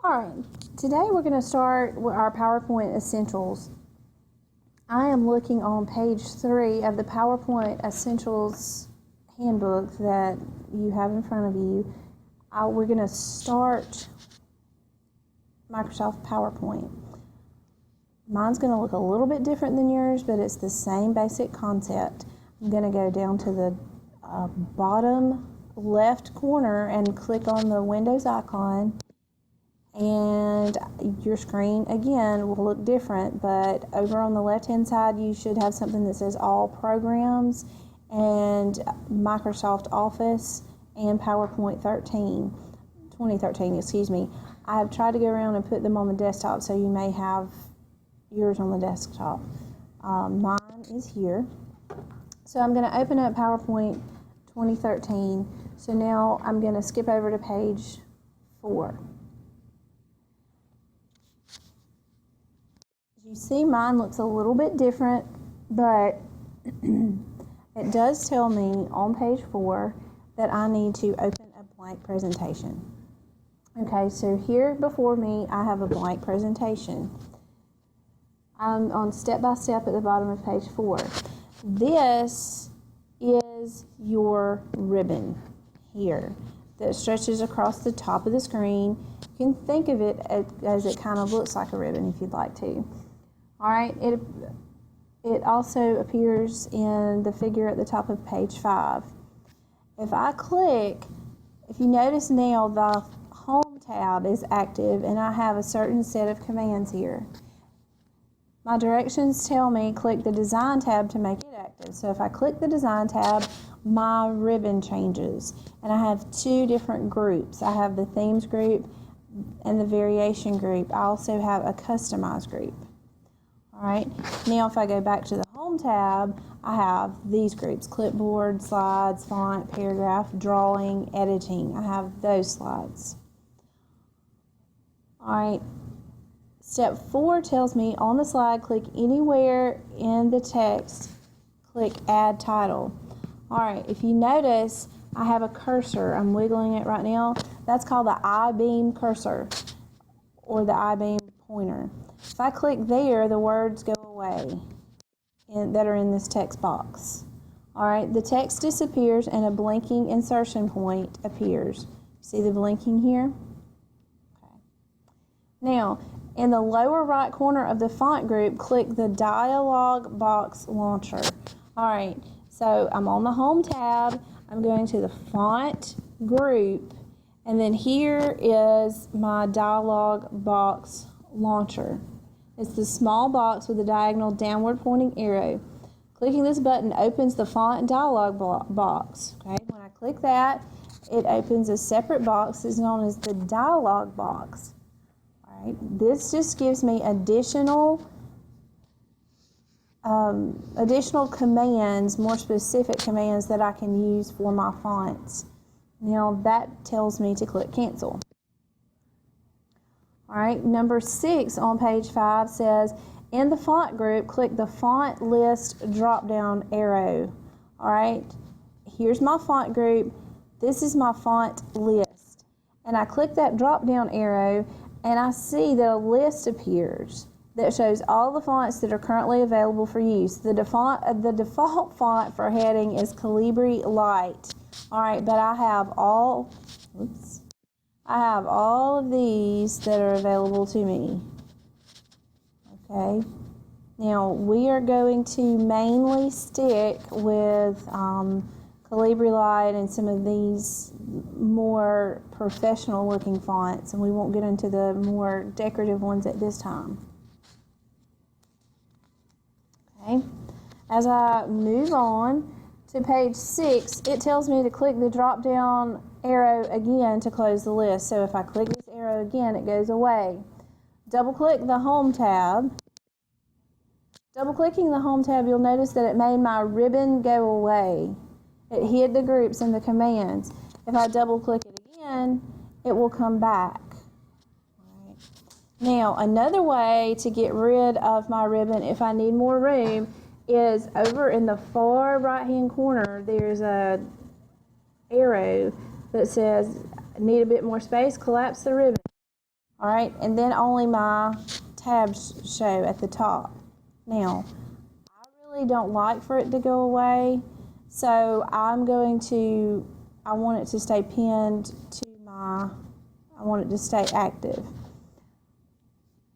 Alright, today we're going to start with our PowerPoint Essentials. I am looking on page 3 of the PowerPoint Essentials handbook that you have in front of you. We're going to start Microsoft PowerPoint. Mine's going to look a little bit different than yours, but it's the same basic concept. I'm going to go down to the bottom left corner and click on the Windows icon. And your screen again will look different, but over on the left hand side you should have something that says all programs and Microsoft Office and PowerPoint 2013, excuse me. I have tried to go around and put them on the desktop, so you may have yours on the desktop. Mine is here. So I'm going to open up PowerPoint 2013. So now I'm going to skip over to page 4. You see, mine looks a little bit different, but it does tell me on page 4 that I need to open a blank presentation. Okay, so here before me I have a blank presentation. I'm on step by step at the bottom of page 4. This is your ribbon here that stretches across the top of the screen. You can think of it as it kind of looks like a ribbon if you'd like to. Alright, it also appears in the figure at the top of page 5. If I click, if you notice now the Home tab is active and I have a certain set of commands here. My directions tell me click the Design tab to make it active. So if I click the Design tab, my ribbon changes. And I have 2 different groups. I have the Themes group and the Variation group. I also have a Customize group. Alright, now if I go back to the Home tab, I have these groups: clipboard, slides, font, paragraph, drawing, editing. I have those slides. Alright, step 4 tells me on the slide, click anywhere in the text, click Add Title. Alright, if you notice, I have a cursor. I'm wiggling it right now. That's called the I-beam cursor, or the I-beam pointer. If I click there, the words go away that are in this text box. Alright, the text disappears and a blinking insertion point appears. See the blinking here? Okay. Now, in the lower right corner of the font group, click the dialog box launcher. Alright, so I'm on the Home tab, I'm going to the font group, and then here is my dialog box launcher. It's the small box with a diagonal downward pointing arrow. Clicking this button opens the font dialog box. Okay, when I click that, it opens a separate box that's known as the dialog box. All right, this just gives me additional commands, more specific commands that I can use for my fonts. Now that tells me to click cancel. Alright, number 6 on page 5 says, in the font group, click the font list drop-down arrow. Alright, here's my font group. This is my font list. And I click that drop-down arrow and I see that a list appears that shows all the fonts that are currently available for use. The default font for heading is Calibri Light. Alright, but I have all of these that are available to me. Okay, now we are going to mainly stick with Calibri Light and some of these more professional looking fonts, and we won't get into the more decorative ones at this time. Okay, as I move on to page 6, it tells me to click the drop down arrow again to close the list. So if I click this arrow again, it goes away. Double click the Home tab. Double clicking the Home tab, you'll notice that it made my ribbon go away. It hid the groups and the commands. If I double click it again, it will come back. Right. Now, another way to get rid of my ribbon if I need more room is over in the far right hand corner. There's a arrow that says need a bit more space, collapse the ribbon. All right, and then only my tabs show at the top. Now, I really don't like for it to go away, so I want it to stay pinned to I want it to stay active.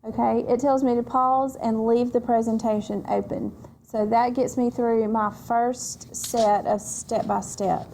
Okay, it tells me to pause and leave the presentation open. So that gets me through my first set of step-by-step.